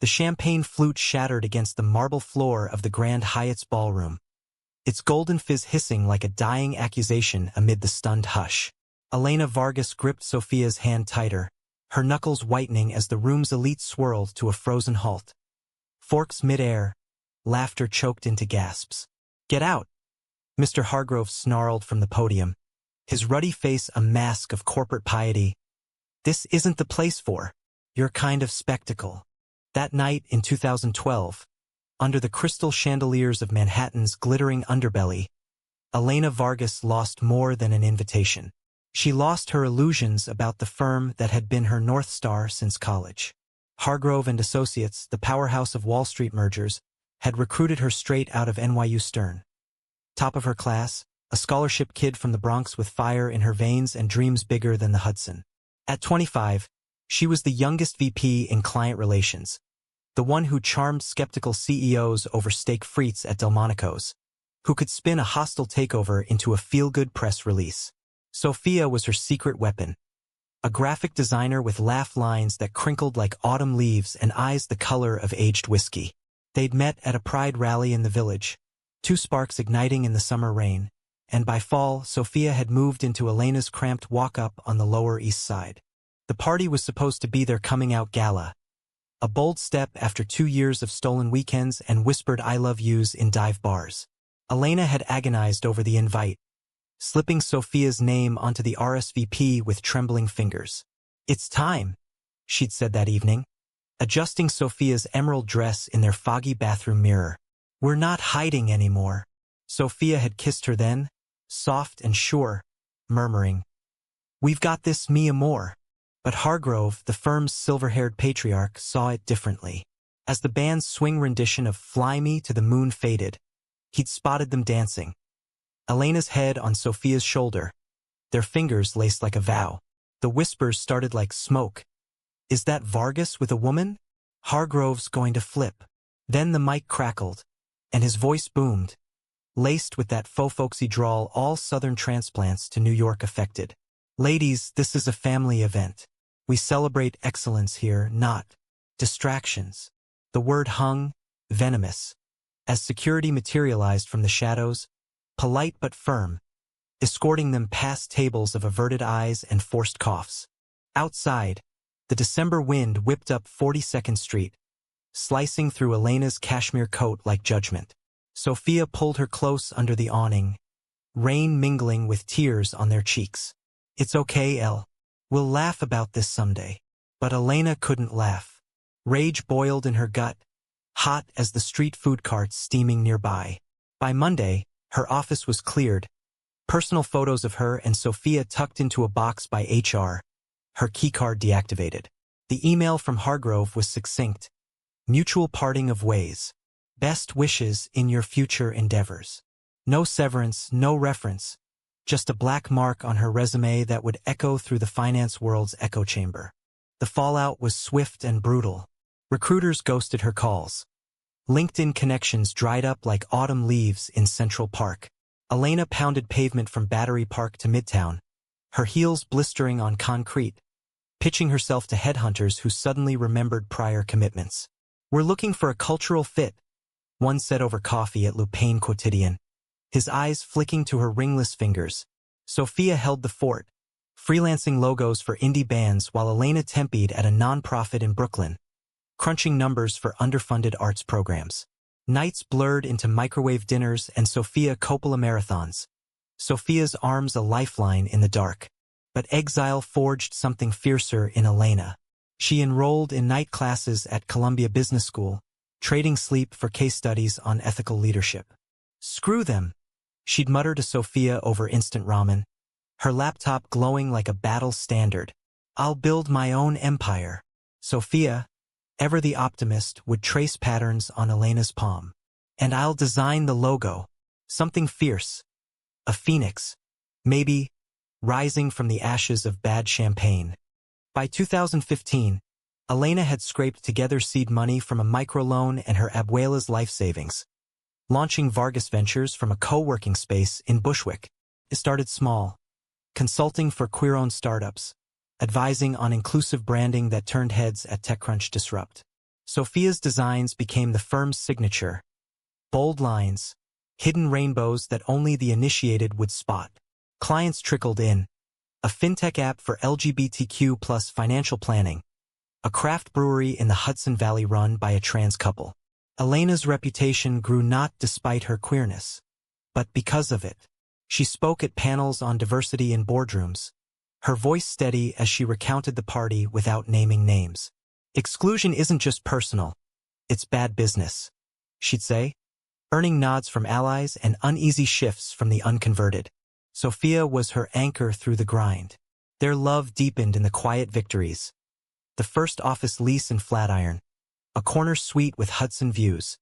The champagne flute shattered against the marble floor of the Grand Hyatt's ballroom, its golden fizz hissing like a dying accusation amid the stunned hush. Elena Vargas gripped Sophia's hand tighter, her knuckles whitening as the room's elite swirled to a frozen halt. Forks mid-air, laughter choked into gasps. "Get out!" Mr. Hargrove snarled from the podium, his ruddy face a mask of corporate piety. "This isn't the place for your kind of spectacle." That night in 2012, under the crystal chandeliers of Manhattan's glittering underbelly, Elena Vargas lost more than an invitation. She lost her illusions about the firm that had been her North Star since college. Hargrove and Associates, the powerhouse of Wall Street mergers, had recruited her straight out of NYU Stern. Top of her class, a scholarship kid from the Bronx with fire in her veins and dreams bigger than the Hudson. At 25, she was the youngest VP in client relations, the one who charmed skeptical CEOs over steak frites at Delmonico's, who could spin a hostile takeover into a feel-good press release. Sophia was her secret weapon, a graphic designer with laugh lines that crinkled like autumn leaves and eyes the color of aged whiskey. They'd met at a pride rally in the village, two sparks igniting in the summer rain, and by fall, Sophia had moved into Elena's cramped walk-up on the Lower East Side. The party was supposed to be their coming-out gala, a bold step after 2 years of stolen weekends and whispered I love yous in dive bars. Elena had agonized over the invite, slipping Sophia's name onto the RSVP with trembling fingers. "It's time," she'd said that evening, adjusting Sophia's emerald dress in their foggy bathroom mirror. "We're not hiding anymore." Sophia had kissed her then, soft and sure, murmuring, "We've got this, mi amor." But Hargrove, the firm's silver-haired patriarch, saw it differently. As the band's swing rendition of Fly Me to the Moon faded, he'd spotted them dancing, Elena's head on Sophia's shoulder, their fingers laced like a vow. The whispers started like smoke. "Is that Vargas with a woman? Hargrove's going to flip." Then the mic crackled, and his voice boomed, laced with that faux folksy drawl all Southern transplants to New York affected. "Ladies, this is a family event. We celebrate excellence here, not distractions." The word hung, venomous, as security materialized from the shadows, polite but firm, escorting them past tables of averted eyes and forced coughs. Outside, the December wind whipped up 42nd Street, slicing through Elena's cashmere coat like judgment. Sophia pulled her close under the awning, rain mingling with tears on their cheeks. "It's okay, Elle. We'll laugh about this someday." But Elena couldn't laugh. Rage boiled in her gut, hot as the street food carts steaming nearby. By Monday, her office was cleared, personal photos of her and Sophia tucked into a box by HR, her keycard deactivated. The email from Hargrove was succinct. "Mutual parting of ways. Best wishes in your future endeavors." No severance, no reference, just a black mark on her resume that would echo through the finance world's echo chamber. The fallout was swift and brutal. Recruiters ghosted her calls. LinkedIn connections dried up like autumn leaves in Central Park. Elena pounded pavement from Battery Park to Midtown, her heels blistering on concrete, pitching herself to headhunters who suddenly remembered prior commitments. "We're looking for a cultural fit," one said over coffee at Lupin Quotidian, his eyes flicking to her ringless fingers. Sophia held the fort, freelancing logos for indie bands while Elena tempied at a nonprofit in Brooklyn, crunching numbers for underfunded arts programs. Nights blurred into microwave dinners and Sophia Coppola marathons, Sophia's arms a lifeline in the dark. But exile forged something fiercer in Elena. She enrolled in night classes at Columbia Business School, trading sleep for case studies on ethical leadership. "Screw them," she'd mutter to Sophia over instant ramen, her laptop glowing like a battle standard. "I'll build my own empire." Sophia, ever the optimist, would trace patterns on Elena's palm. "And I'll design the logo. Something fierce. A phoenix. Maybe rising from the ashes of bad champagne." By 2015, Elena had scraped together seed money from a microloan and her abuela's life savings, launching Vargas Ventures from a co-working space in Bushwick. It started small, consulting for queer-owned startups, advising on inclusive branding that turned heads at TechCrunch Disrupt. Sophia's designs became the firm's signature. Bold lines, hidden rainbows that only the initiated would spot. Clients trickled in. A fintech app for LGBTQ plus financial planning. A craft brewery in the Hudson Valley run by a trans couple. Elena's reputation grew not despite her queerness, but because of it. She spoke at panels on diversity in boardrooms, her voice steady as she recounted the party without naming names. Exclusion isn't just personal, it's bad business, she'd say, earning nods from allies and uneasy shifts from the unconverted. Sophia was her anchor through the grind. Their love deepened in the quiet victories. The first office lease in Flatiron, a corner suite with Hudson views.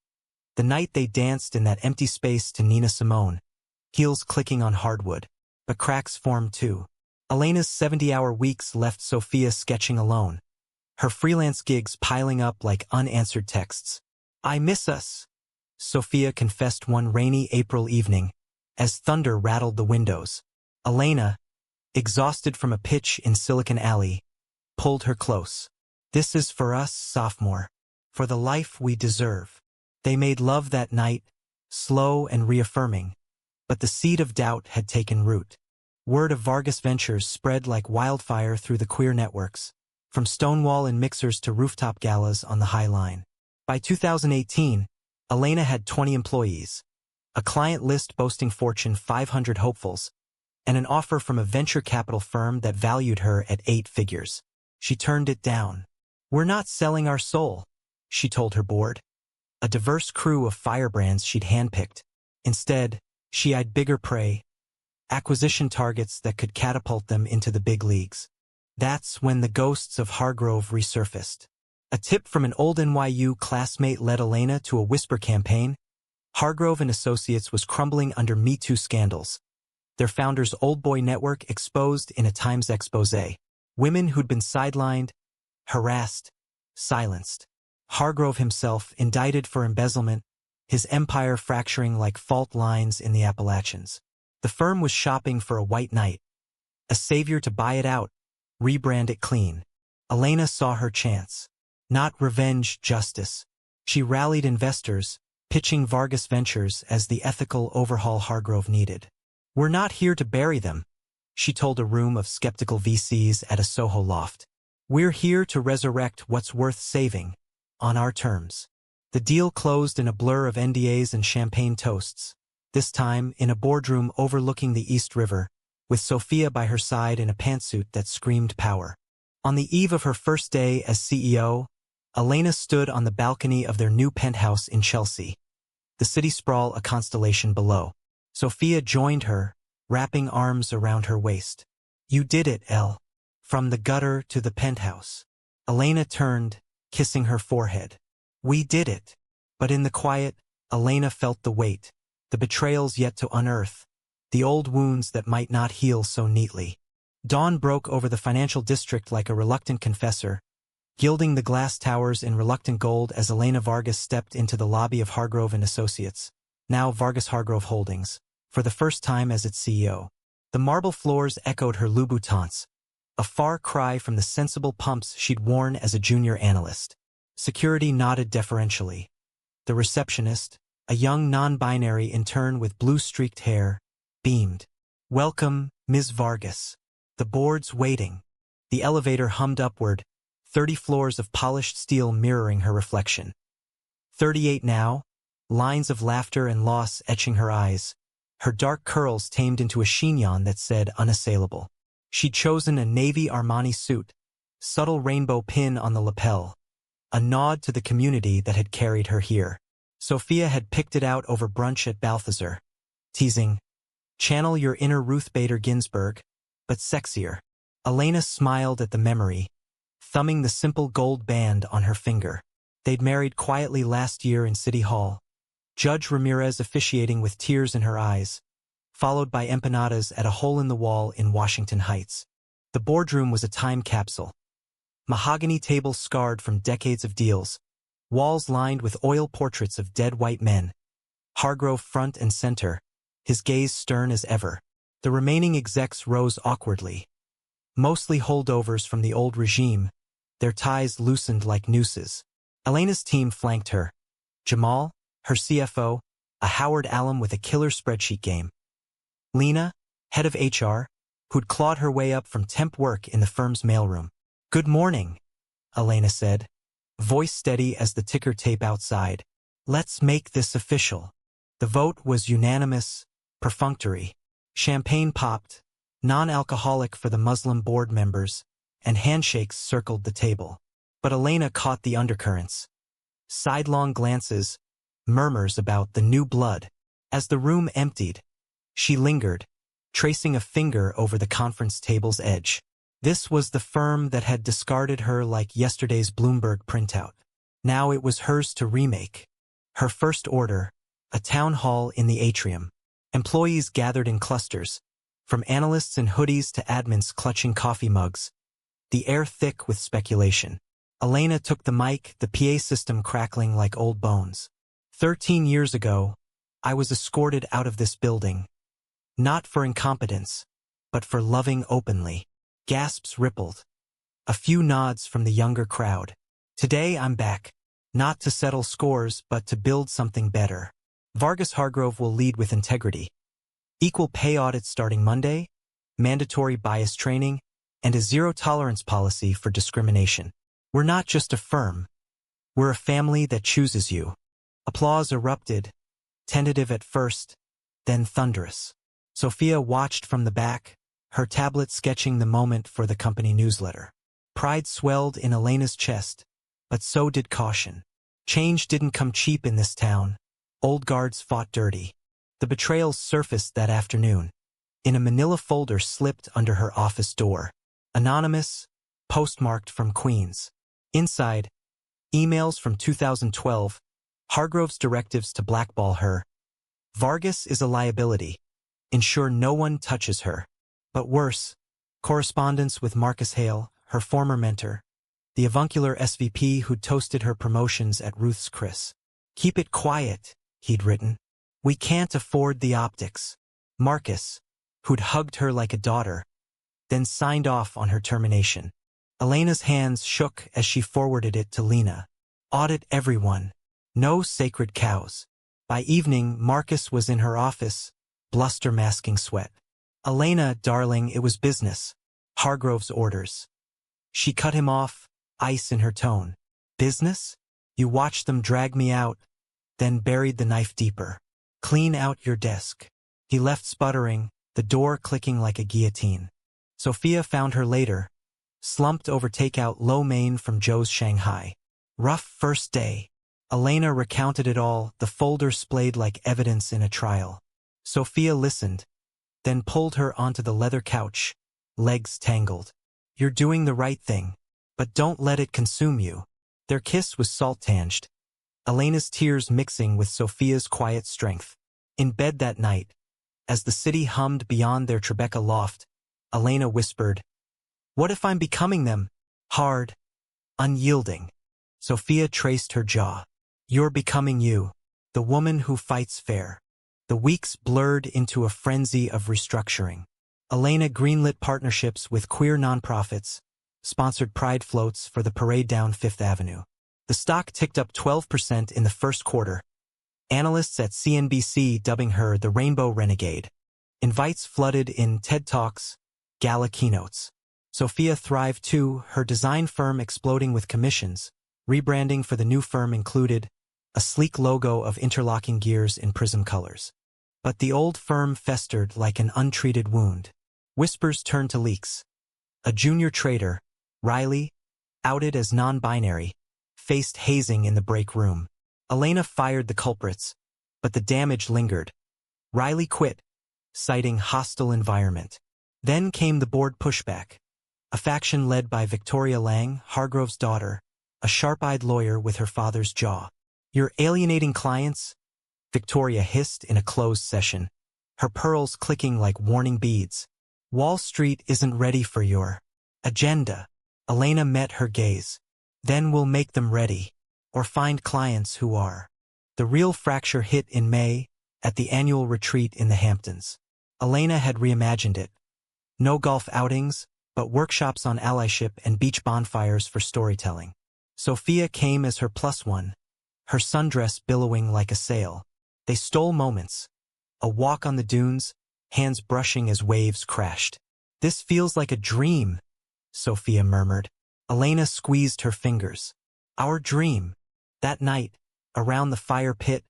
The night they danced in that empty space to Nina Simone, heels clicking on hardwood, but cracks formed too. Elena's 70-hour weeks left Sophia sketching alone, her freelance gigs piling up like unanswered texts. "I miss us," Sophia confessed one rainy April evening, as thunder rattled the windows. Elena, exhausted from a pitch in Silicon Alley, pulled her close. "This is for us, sophomore. For the life we deserve." They made love that night, slow and reaffirming, but the seed of doubt had taken root. Word of Vargas Ventures spread like wildfire through the queer networks, from Stonewall and mixers to rooftop galas on the High Line. By 2018, Elena had 20 employees, a client list boasting Fortune 500 hopefuls, and an offer from a venture capital firm that valued her at 8 figures. She turned it down. "We're not selling our soul," she told her board. A diverse crew of firebrands she'd handpicked. Instead, she eyed bigger prey, acquisition targets that could catapult them into the big leagues. That's when the ghosts of Hargrove resurfaced. A tip from an old NYU classmate led Elena to a whisper campaign. Hargrove and Associates was crumbling under Me Too scandals. Their founder's old boy network exposed in a Times expose. Women who'd been sidelined, harassed, silenced. Hargrove himself indicted for embezzlement, his empire fracturing like fault lines in the Appalachians. The firm was shopping for a white knight, a savior to buy it out, rebrand it clean. Elena saw her chance. Not revenge, justice. She rallied investors, pitching Vargas Ventures as the ethical overhaul Hargrove needed. "We're not here to bury them," she told a room of skeptical VCs at a Soho loft. "We're here to resurrect what's worth saving, on our terms." The deal closed in a blur of NDAs and champagne toasts, this time in a boardroom overlooking the East River, with Sophia by her side in a pantsuit that screamed power. On the eve of her first day as CEO, Elena stood on the balcony of their new penthouse in Chelsea, the city sprawl a constellation below. Sophia joined her, wrapping arms around her waist. "You did it, Elle. From the gutter to the penthouse." Elena turned, kissing her forehead. "We did it." But in the quiet, Elena felt the weight, the betrayals yet to unearth, the old wounds that might not heal so neatly. Dawn broke over the financial district like a reluctant confessor, gilding the glass towers in reluctant gold as Elena Vargas stepped into the lobby of Hargrove and Associates, now Vargas Hargrove Holdings, for the first time as its CEO. The marble floors echoed her Louboutins, a far cry from the sensible pumps she'd worn as a junior analyst. Security nodded deferentially. The receptionist, a young non-binary intern with blue-streaked hair, beamed. "Welcome, Ms. Vargas. The board's waiting." The elevator hummed upward, 30 floors of polished steel mirroring her reflection. 38 now, lines of laughter and loss etching her eyes, her dark curls tamed into a chignon that said unassailable. She'd chosen a navy Armani suit, subtle rainbow pin on the lapel, a nod to the community that had carried her here. Sophia had picked it out over brunch at Balthazar, teasing, "Channel your inner Ruth Bader Ginsburg, but sexier." Elena smiled at the memory, thumbing the simple gold band on her finger. They'd married quietly last year in City Hall, Judge Ramirez officiating with tears in her eyes, followed by empanadas at a hole-in-the-wall in Washington Heights. The boardroom was a time capsule. Mahogany tables scarred from decades of deals, walls lined with oil portraits of dead white men. Hargrove front and center, his gaze stern as ever. The remaining execs rose awkwardly, mostly holdovers from the old regime, their ties loosened like nooses. Elena's team flanked her. Jamal, her CFO, a Howard Alum with a killer spreadsheet game. Lena, head of HR, who'd clawed her way up from temp work in the firm's mailroom. "Good morning," Elena said, voice steady as the ticker tape outside. "Let's make this official." The vote was unanimous, perfunctory. Champagne popped, non-alcoholic for the Muslim board members, and handshakes circled the table. But Elena caught the undercurrents. Sidelong glances, murmurs about the new blood. As the room emptied, she lingered, tracing a finger over the conference table's edge. This was the firm that had discarded her like yesterday's Bloomberg printout. Now it was hers to remake. Her first order, a town hall in the atrium. Employees gathered in clusters, from analysts in hoodies to admins clutching coffee mugs. The air thick with speculation. Elena took the mic, the PA system crackling like old bones. 13 years ago, I was escorted out of this building. Not for incompetence, but for loving openly. Gasps rippled. A few nods from the younger crowd. Today I'm back. Not to settle scores, but to build something better. Vargas Hargrove will lead with integrity. Equal pay audit starting Monday, mandatory bias training, and a zero-tolerance policy for discrimination. We're not just a firm. We're a family that chooses you. Applause erupted, tentative at first, then thunderous. Sophia watched from the back, her tablet sketching the moment for the company newsletter. Pride swelled in Elena's chest, but so did caution. Change didn't come cheap in this town. Old guards fought dirty. The betrayals surfaced that afternoon. In a manila folder slipped under her office door. Anonymous, postmarked from Queens. Inside, emails from 2012, Hargrove's directives to blackball her. Vargas is a liability. Ensure no one touches her. But worse, correspondence with Marcus Hale, her former mentor, the avuncular SVP who'd toasted her promotions at Ruth's Chris. "Keep it quiet," he'd written. "We can't afford the optics." Marcus, who'd hugged her like a daughter, then signed off on her termination. Elena's hands shook as she forwarded it to Lena. "Audit everyone. No sacred cows." By evening, Marcus was in her office, bluster masking sweat. "Elena, darling, it was business. Hargrove's orders." She cut him off, ice in her tone. "Business? You watched them drag me out, then buried the knife deeper. Clean out your desk." He left sputtering, the door clicking like a guillotine. Sophia found her later, slumped over takeout lo mein from Joe's Shanghai. Rough first day. Elena recounted it all, the folder splayed like evidence in a trial. Sophia listened, then pulled her onto the leather couch, legs tangled. "You're doing the right thing, but don't let it consume you." Their kiss was salt-tinged, Elena's tears mixing with Sophia's quiet strength. In bed that night, as the city hummed beyond their Tribeca loft, Elena whispered, "What if I'm becoming them? Hard, unyielding." Sophia traced her jaw. "You're becoming you, the woman who fights fair." The weeks blurred into a frenzy of restructuring. Elena greenlit partnerships with queer nonprofits, sponsored pride floats for the parade down Fifth Avenue. The stock ticked up 12% in the first quarter. Analysts at CNBC dubbing her the Rainbow Renegade. Invites flooded in TED Talks, gala keynotes. Sophia thrived too, her design firm exploding with commissions. Rebranding for the new firm included a sleek logo of interlocking gears in prism colors. But the old firm festered like an untreated wound. Whispers turned to leaks. A junior trader, Riley, outed as non-binary, faced hazing in the break room. Elena fired the culprits, but the damage lingered. Riley quit, citing hostile environment. Then came the board pushback. A faction led by Victoria Lang, Hargrove's daughter, a sharp-eyed lawyer with her father's jaw. "You're alienating clients?" Victoria hissed in a closed session, her pearls clicking like warning beads. "Wall Street isn't ready for your agenda." Elena met her gaze. "Then we'll make them ready, or find clients who are." The real fracture hit in May, at the annual retreat in the Hamptons. Elena had reimagined it. No golf outings, but workshops on allyship and beach bonfires for storytelling. Sophia came as her plus one, her sundress billowing like a sail. They stole moments. A walk on the dunes, hands brushing as waves crashed. "This feels like a dream," Sophia murmured. Elena squeezed her fingers. "Our dream." That night, around the fire pit,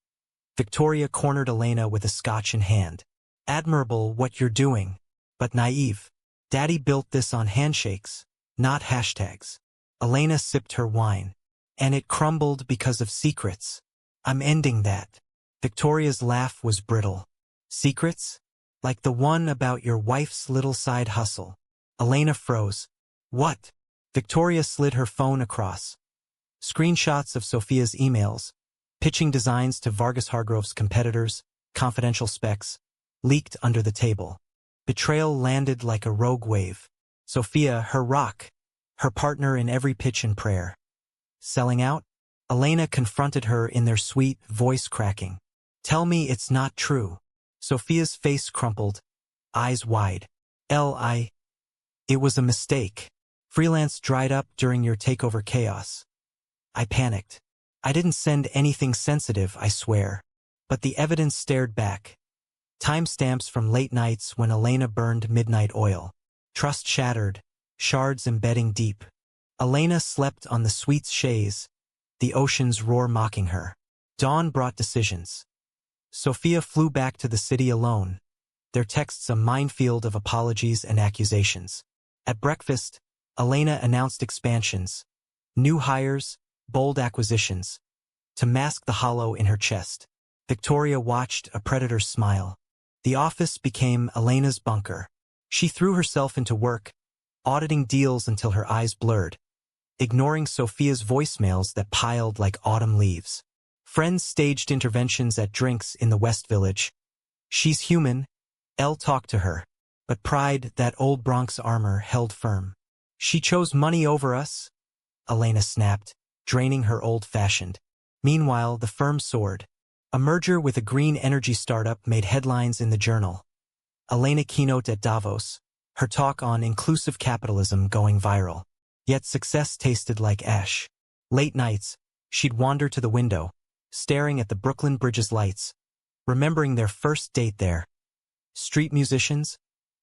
Victoria cornered Elena with a scotch in hand. "Admirable what you're doing, but naive. Daddy built this on handshakes, not hashtags." Elena sipped her wine. "And it crumbled because of secrets. I'm ending that." Victoria's laugh was brittle. "Secrets? Like the one about your wife's little side hustle?" Elena froze. "What?" Victoria slid her phone across. Screenshots of Sophia's emails, pitching designs to Vargas Hargrove's competitors, confidential specs, leaked under the table. Betrayal landed like a rogue wave. Sophia, her rock, her partner in every pitch and prayer. Selling out? Elena confronted her in their sweet, voice cracking. "Tell me it's not true." Sophia's face crumpled, eyes wide. It was a mistake. Freelance dried up during your takeover chaos." I panicked. "I didn't send anything sensitive, I swear." But the evidence stared back. Timestamps from late nights when Elena burned midnight oil. Trust shattered, shards embedding deep. Elena slept on the sweet's chaise, the ocean's roar mocking her. Dawn brought decisions. Sophia flew back to the city alone, their texts a minefield of apologies and accusations. At breakfast, Elena announced expansions, new hires, bold acquisitions, to mask the hollow in her chest. Victoria watched, a predator's smile. The office became Elena's bunker. She threw herself into work, auditing deals until her eyes blurred, ignoring Sophia's voicemails that piled like autumn leaves. Friends staged interventions at drinks in the West Village. "She's human," Elle talked to her, but pride, that old Bronx armor, held firm. "She chose money over us," Elena snapped, draining her old-fashioned. Meanwhile, the firm soared. A merger with a green energy startup made headlines in the Journal. Elena keynote at Davos, her talk on inclusive capitalism going viral. Yet success tasted like ash. Late nights, she'd wander to the window, staring at the Brooklyn Bridge's lights, remembering their first date there. Street musicians,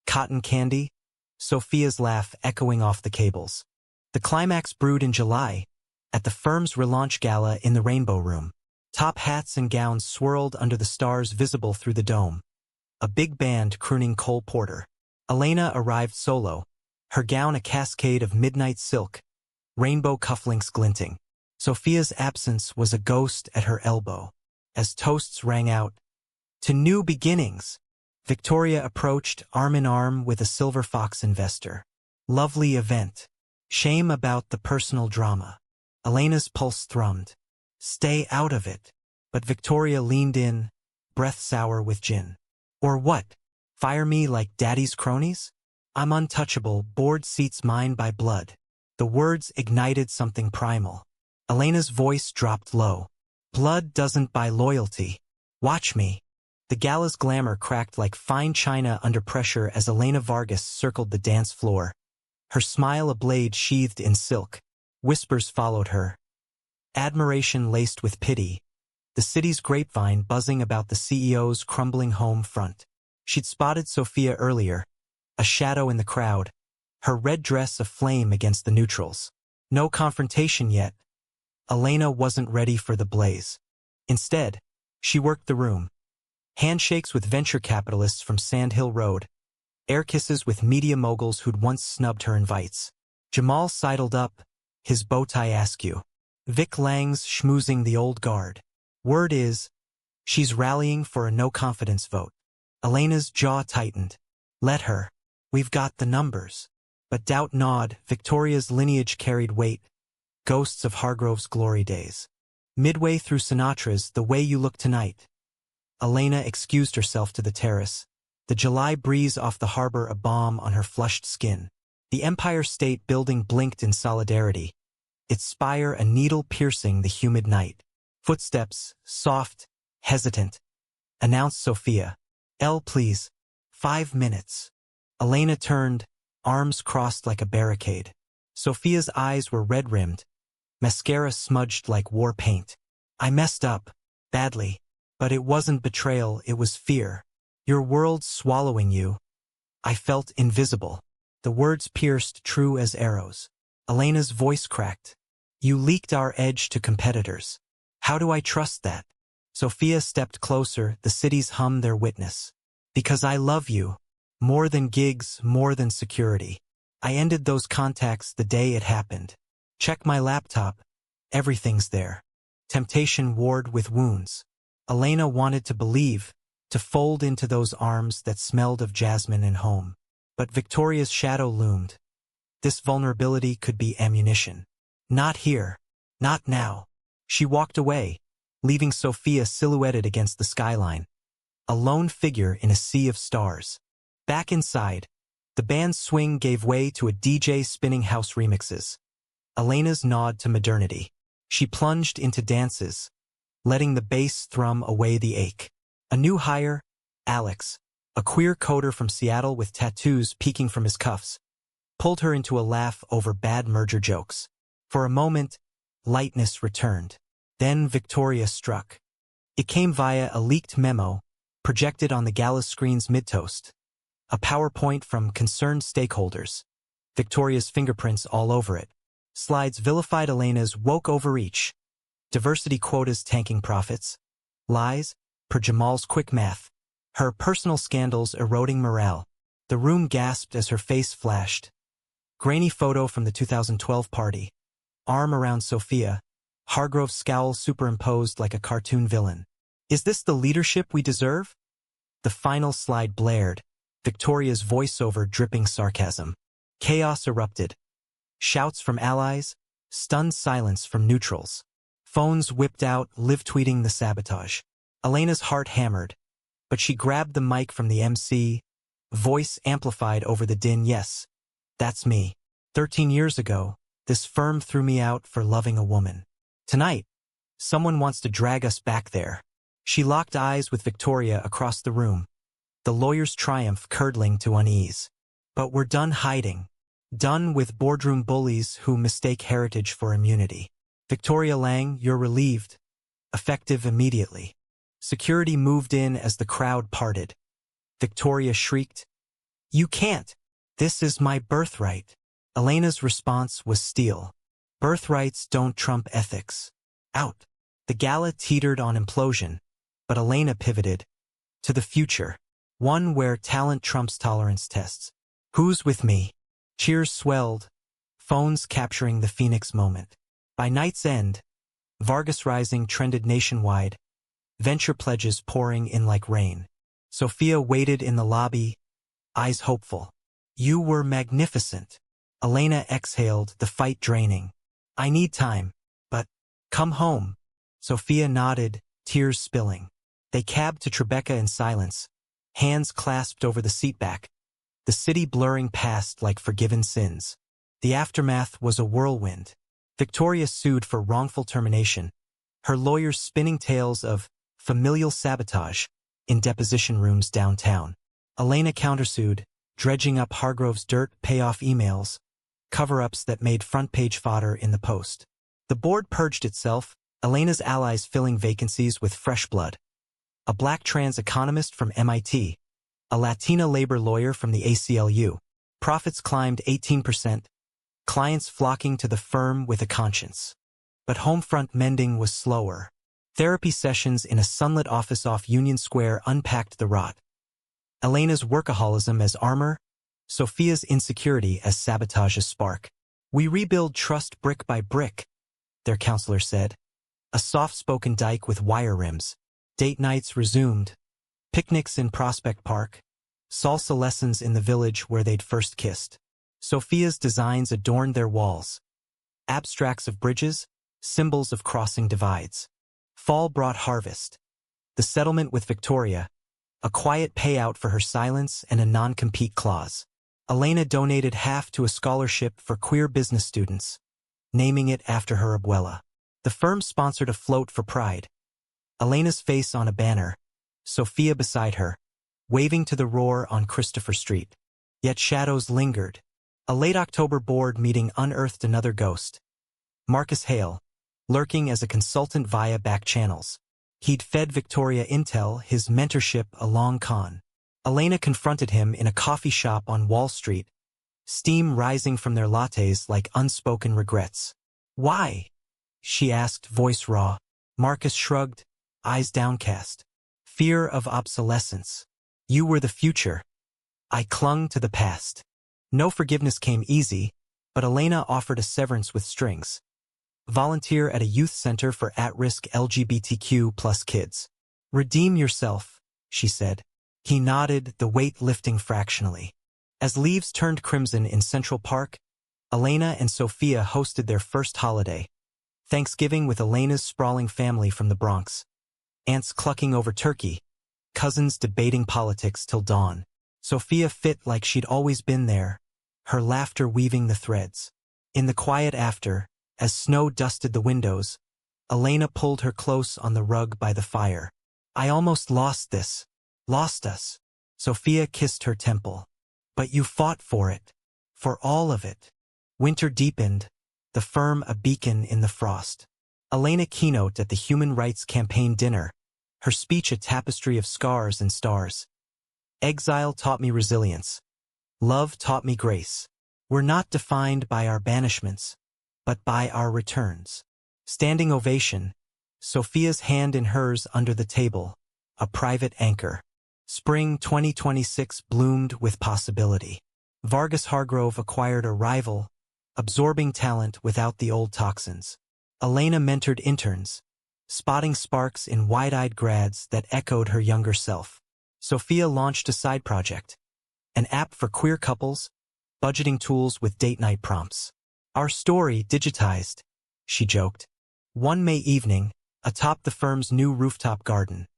cotton candy, Sophia's laugh echoing off the cables. The climax brewed in July, at the firm's relaunch gala in the Rainbow Room. Top hats and gowns swirled under the stars visible through the dome. A big band crooning Cole Porter. Elena arrived solo, her gown a cascade of midnight silk, rainbow cufflinks glinting. Sophia's absence was a ghost at her elbow. As toasts rang out, "To new beginnings," Victoria approached arm in arm with a Silver Fox investor. Lovely event. Shame about the personal drama. Elena's pulse thrummed. Stay out of it. But Victoria leaned in, breath sour with gin. Or what? Fire me like daddy's cronies? I'm untouchable, board seats mine by blood. The words ignited something primal. Elena's voice dropped low. Blood doesn't buy loyalty. Watch me. The gala's glamour cracked like fine china under pressure as Elena Vargas circled the dance floor. Her smile a blade sheathed in silk. Whispers followed her. Admiration laced with pity. The city's grapevine buzzing about the CEO's crumbling home front. She'd spotted Sophia earlier, a shadow in the crowd, her red dress aflame against the neutrals. No confrontation yet. Elena wasn't ready for the blaze. Instead, she worked the room. Handshakes with venture capitalists from Sand Hill Road. Air kisses with media moguls who'd once snubbed her invites. Jamal sidled up, his bow tie askew. Vic Lang's schmoozing the old guard. Word is, she's rallying for a no-confidence vote. Elena's jaw tightened. Let her. We've got the numbers. But doubt gnawed, Victoria's lineage carried weight. Ghosts of Hargrove's glory days. Midway through Sinatra's The Way You Look Tonight, Elena excused herself to the terrace, the July breeze off the harbor a balm on her flushed skin. The Empire State Building blinked in solidarity, its spire a needle piercing the humid night. Footsteps, soft, hesitant, announced Sophia. Elle, please. 5 minutes. Elena turned, arms crossed like a barricade. Sophia's eyes were red-rimmed, mascara smudged like war paint. I messed up. Badly. But it wasn't betrayal, it was fear. Your world swallowing you. I felt invisible. The words pierced true as arrows. Elena's voice cracked. You leaked our edge to competitors. How do I trust that? Sophia stepped closer, the cities hummed their witness. Because I love you. More than gigs, more than security. I ended those contacts the day it happened. Check my laptop. Everything's there. Temptation warred with wounds. Elena wanted to believe, to fold into those arms that smelled of jasmine and home. But Victoria's shadow loomed. This vulnerability could be ammunition. Not here. Not now. She walked away, leaving Sophia silhouetted against the skyline. A lone figure in a sea of stars. Back inside, the band's swing gave way to a DJ spinning house remixes. Elena's nod to modernity. She plunged into dances, letting the bass thrum away the ache. A new hire, Alex, a queer coder from Seattle with tattoos peeking from his cuffs, pulled her into a laugh over bad merger jokes. For a moment, lightness returned. Then Victoria struck. It came via a leaked memo, projected on the gala screen's mid-toast. A PowerPoint from concerned stakeholders. Victoria's fingerprints all over it. Slides vilified Elena's woke overreach. Diversity quotas tanking profits. Lies, per Jamal's quick math. Her personal scandals eroding morale. The room gasped as her face flashed. Grainy photo from the 2012 party. Arm around Sophia. Hargrove's scowl superimposed like a cartoon villain. Is this the leadership we deserve? The final slide blared, Victoria's voiceover dripping sarcasm. Chaos erupted. Shouts from allies, stunned silence from neutrals. Phones whipped out, live-tweeting the sabotage. Elena's heart hammered, but she grabbed the mic from the MC, voice amplified over the din. Yes, that's me. 13 years ago, this firm threw me out for loving a woman. Tonight, someone wants to drag us back there. She locked eyes with Victoria across the room, the lawyer's triumph curdling to unease. But we're done hiding. Done with boardroom bullies who mistake heritage for immunity. Victoria Lang, you're relieved. Effective immediately. Security moved in as the crowd parted. Victoria shrieked, "You can't! This is my birthright." Elena's response was steel. Birthrights don't trump ethics. Out. The gala teetered on implosion, but Elena pivoted. To the future. One where talent trumps tolerance tests. Who's with me? Cheers swelled, phones capturing the Phoenix moment. By night's end, Vargas Rising trended nationwide, venture pledges pouring in like rain. Sophia waited in the lobby, eyes hopeful. You were magnificent. Elena exhaled, the fight draining. I need time, but come home. Sophia nodded, tears spilling. They cabbed to Tribeca in silence, hands clasped over the seatback. The city blurring past like forgiven sins. The aftermath was a whirlwind. Victoria sued for wrongful termination, her lawyers spinning tales of familial sabotage in deposition rooms downtown. Elena countersued, dredging up Hargrove's dirt payoff emails, cover-ups that made front-page fodder in the Post. The board purged itself, Elena's allies filling vacancies with fresh blood. A black trans economist from MIT, a Latina labor lawyer from the ACLU. Profits climbed 18%, clients flocking to the firm with a conscience. But homefront mending was slower. Therapy sessions in a sunlit office off Union Square unpacked the rot. Elena's workaholism as armor, Sophia's insecurity as sabotage's spark. We rebuild trust brick by brick, their counselor said. A soft-spoken dyke with wire rims. Date nights resumed. Picnics in Prospect Park. Salsa lessons in the village where they'd first kissed. Sophia's designs adorned their walls. Abstracts of bridges, symbols of crossing divides. Fall brought harvest. The settlement with Victoria, a quiet payout for her silence and a non-compete clause. Elena donated half to a scholarship for queer business students, naming it after her abuela. The firm sponsored a float for pride. Elena's face on a banner, Sophia beside her, waving to the roar on Christopher Street. Yet shadows lingered. A late October board meeting unearthed another ghost. Marcus Hale, lurking as a consultant via back channels. He'd fed Victoria intel, his mentorship a long con. Elena confronted him in a coffee shop on Wall Street, steam rising from their lattes like unspoken regrets. "Why?" she asked, voice raw. Marcus shrugged, eyes downcast. "Fear of obsolescence. You were the future. I clung to the past." No forgiveness came easy, but Elena offered a severance with strings. Volunteer at a youth center for at-risk LGBTQ+ kids. "Redeem yourself," she said. He nodded, the weight lifting fractionally. As leaves turned crimson in Central Park, Elena and Sophia hosted their first holiday. Thanksgiving with Elena's sprawling family from the Bronx. Aunts clucking over turkey, cousins debating politics till dawn. Sophia fit like she'd always been there, her laughter weaving the threads. In the quiet after, as snow dusted the windows, Elena pulled her close on the rug by the fire. "I almost lost this. Lost us." Sophia kissed her temple. "But you fought for it. For all of it." Winter deepened, the firm a beacon in the frost. Elena keynote at the Human Rights Campaign dinner, her speech a tapestry of scars and stars. "Exile taught me resilience. Love taught me grace. We're not defined by our banishments, but by our returns." Standing ovation, Sophia's hand in hers under the table, a private anchor. Spring 2026 bloomed with possibility. Vargas Hargrove acquired a rival, absorbing talent without the old toxins. Elena mentored interns, spotting sparks in wide-eyed grads that echoed her younger self. Sophia launched a side project, an app for queer couples, budgeting tools with date night prompts. "Our story digitized," she joked. One May evening, atop the firm's new rooftop garden,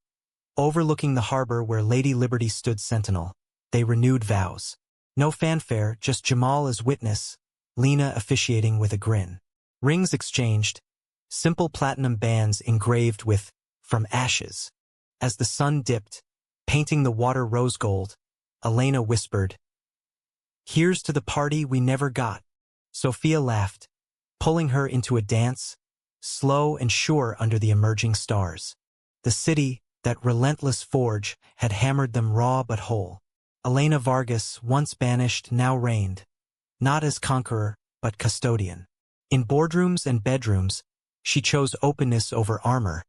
overlooking the harbor where Lady Liberty stood sentinel, they renewed vows. No fanfare, just Jamal as witness, Lena officiating with a grin. Rings exchanged, simple platinum bands engraved with "From Ashes." As the sun dipped, painting the water rose gold, Elena whispered, "Here's to the party we never got." Sophia laughed, pulling her into a dance, slow and sure under the emerging stars. The city, that relentless forge, had hammered them raw but whole. Elena Vargas, once banished, now reigned, not as conqueror, but custodian. In boardrooms and bedrooms, she chose openness over armor,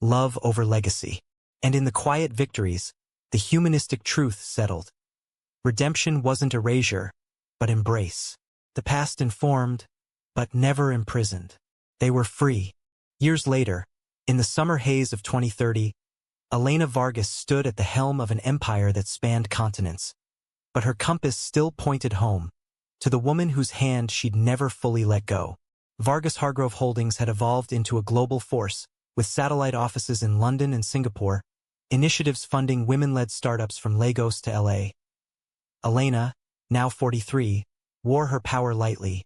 love over legacy. And in the quiet victories, the humanistic truth settled. Redemption wasn't erasure, but embrace. The past informed, but never imprisoned. They were free. Years later, in the summer haze of 2030, Elena Vargas stood at the helm of an empire that spanned continents. But her compass still pointed home, to the woman whose hand she'd never fully let go. Vargas Hargrove Holdings had evolved into a global force, with satellite offices in London and Singapore, initiatives funding women-led startups from Lagos to LA. Elena, now 43, wore her power lightly.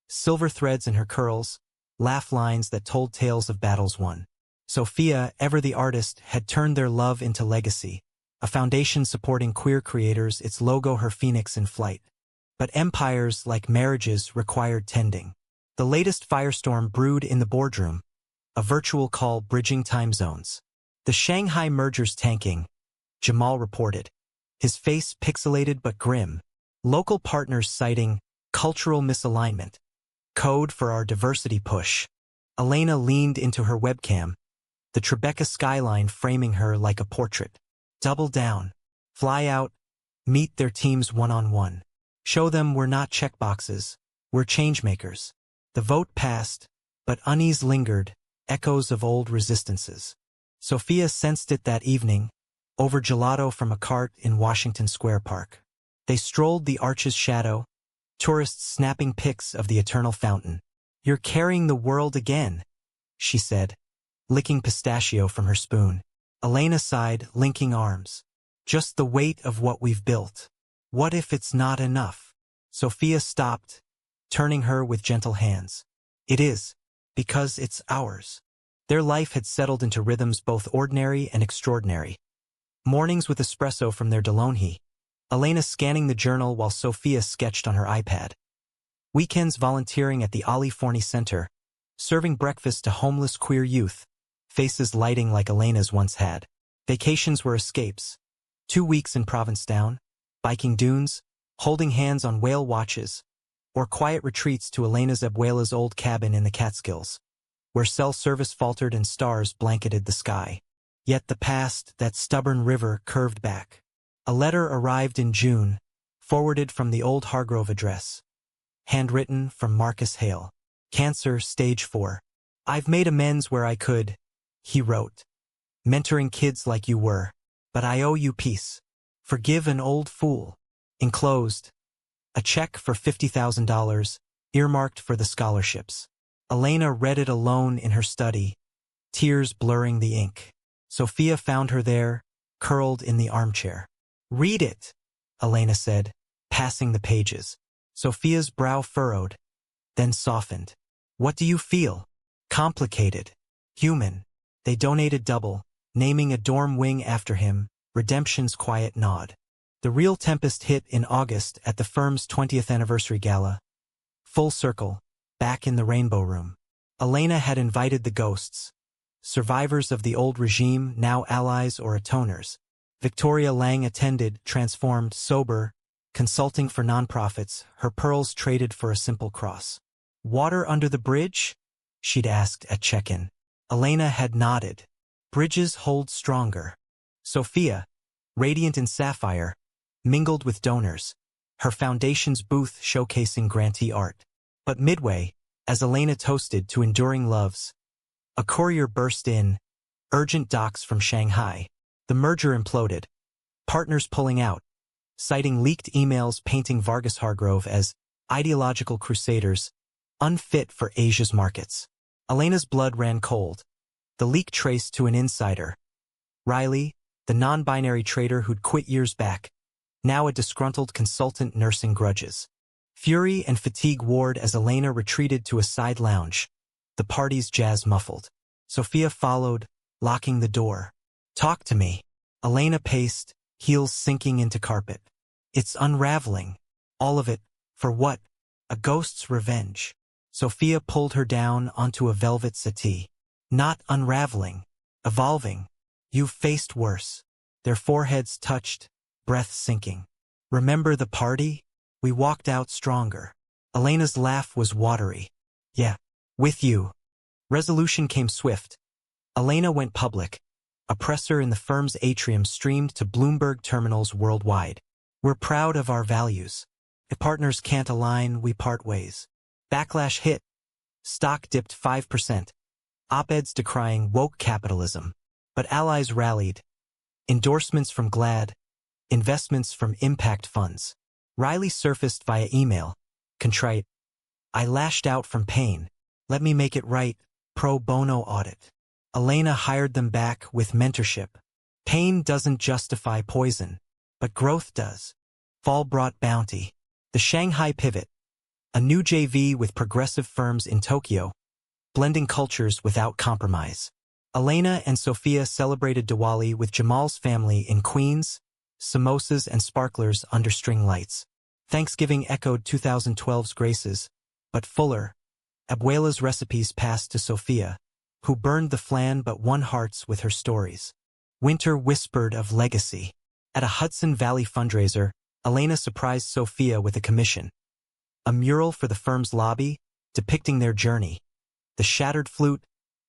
Silver threads in her curls, laugh lines that told tales of battles won. Sophia, ever the artist, had turned their love into legacy, a foundation supporting queer creators, its logo her phoenix in flight. But empires, like marriages, required tending. The latest firestorm brewed in the boardroom, a virtual call bridging time zones. "The Shanghai merger's tanking," Jamal reported, his face pixelated but grim. Local partners citing cultural misalignment. "Code for our diversity push." Elena leaned into her webcam, the Tribeca skyline framing her like a portrait. "Double down. Fly out. Meet their teams one-on-one. Show them we're not checkboxes, we're changemakers." The vote passed, but unease lingered, echoes of old resistances. Sophia sensed it that evening, over gelato from a cart in Washington Square Park. They strolled the arch's shadow, tourists snapping pics of the eternal fountain. "You're carrying the world again," she said, licking pistachio from her spoon. Elena sighed, linking arms. "Just the weight of what we've built. What if it's not enough?" Sophia stopped, turning her with gentle hands. "It is, because it's ours." Their life had settled into rhythms both ordinary and extraordinary. Mornings with espresso from their Delonhi, Elena scanning the journal while Sophia sketched on her iPad. Weekends volunteering at the Ali Forney Center, serving breakfast to homeless queer youth, faces lighting like Elena's once had. Vacations were escapes. 2 weeks in Provincetown, biking dunes, holding hands on whale watches, or quiet retreats to Elena's abuela's old cabin in the Catskills, where cell service faltered and stars blanketed the sky. Yet the past, that stubborn river, curved back. A letter arrived in June, forwarded from the old Hargrove address. Handwritten from Marcus Hale. Cancer, stage 4. I've made amends where I could, he wrote. Mentoring kids like you were. But I owe you peace. Forgive an old fool. Enclosed, a check for $50,000, earmarked for the scholarships. Elena read it alone in her study, tears blurring the ink. Sophia found her there, curled in the armchair. Read it, Elena said, passing the pages. Sophia's brow furrowed, then softened. What do you feel? Complicated. Human. They donated double, naming a dorm wing after him, redemption's quiet nod. The real tempest hit in August at the firm's 20th anniversary gala. Full circle, back in the Rainbow Room. Elena had invited the ghosts, survivors of the old regime, now allies or atoners. Victoria Lang attended, transformed, sober, consulting for nonprofits, her pearls traded for a simple cross. Water under the bridge? She'd asked at check-in. Elena had nodded. Bridges hold stronger. Sophia, radiant in sapphire, mingled with donors, her foundation's booth showcasing grantee art. But midway, as Elena toasted to enduring loves, a courier burst in, urgent docs from Shanghai. The merger imploded, partners pulling out, citing leaked emails painting Vargas Hargrove as ideological crusaders, unfit for Asia's markets. Elena's blood ran cold. The leak traced to an insider. Riley, the non-binary trader who'd quit years back, now a disgruntled consultant nursing grudges. Fury and fatigue warred as Elena retreated to a side lounge, the party's jazz muffled. Sophia followed, locking the door. Talk to me. Elena paced, heels sinking into carpet. It's unraveling. All of it. For what? A ghost's revenge. Sophia pulled her down onto a velvet settee. Not unraveling. Evolving. You've faced worse. Their foreheads touched, breath sinking. Remember the party? We walked out stronger. Elena's laugh was watery. Yeah. With you. Resolution came swift. Elena went public. A presser in the firm's atrium streamed to Bloomberg terminals worldwide. We're proud of our values. If partners can't align, we part ways. Backlash hit. Stock dipped 5%. Op-eds decrying woke capitalism. But allies rallied. Endorsements from GLAD. Investments from impact funds. Riley surfaced via email. Contrite. I lashed out from pain. Let me make it right. Pro bono audit. Elena hired them back with mentorship. Pain doesn't justify poison, but growth does. Fall brought bounty. The Shanghai pivot. A new JV with progressive firms in Tokyo, blending cultures without compromise. Elena and Sophia celebrated Diwali with Jamal's family in Queens, samosas and sparklers under string lights. Thanksgiving echoed 2012's graces, but fuller. Abuela's recipes passed to Sophia, who burned the flan but won hearts with her stories. Winter whispered of legacy. At a Hudson Valley fundraiser, Elena surprised Sophia with a commission. A mural for the firm's lobby, depicting their journey. The shattered flute,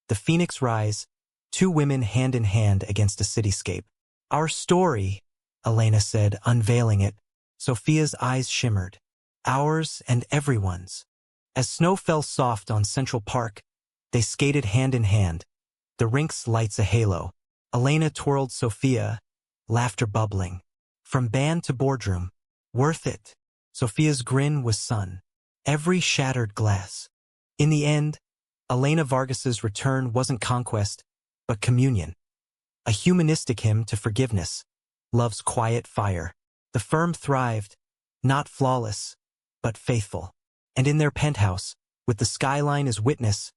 the phoenix rise, 2 women hand in hand against a cityscape. Our story, Elena said, unveiling it. Sophia's eyes shimmered. Ours and everyone's. As snow fell soft on Central Park, they skated hand in hand. The rink's lights a halo. Elena twirled Sophia, laughter bubbling. From band to boardroom. Worth it. Sophia's grin was sun. Every shattered glass. In the end, Elena Vargas's return wasn't conquest, but communion. A humanistic hymn to forgiveness. Love's quiet fire. The firm thrived, not flawless, but faithful. And in their penthouse, with the skyline as witness,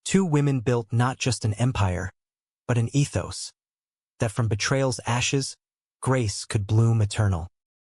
2 women built not just an empire, but an ethos. That from betrayal's ashes, grace could bloom eternal.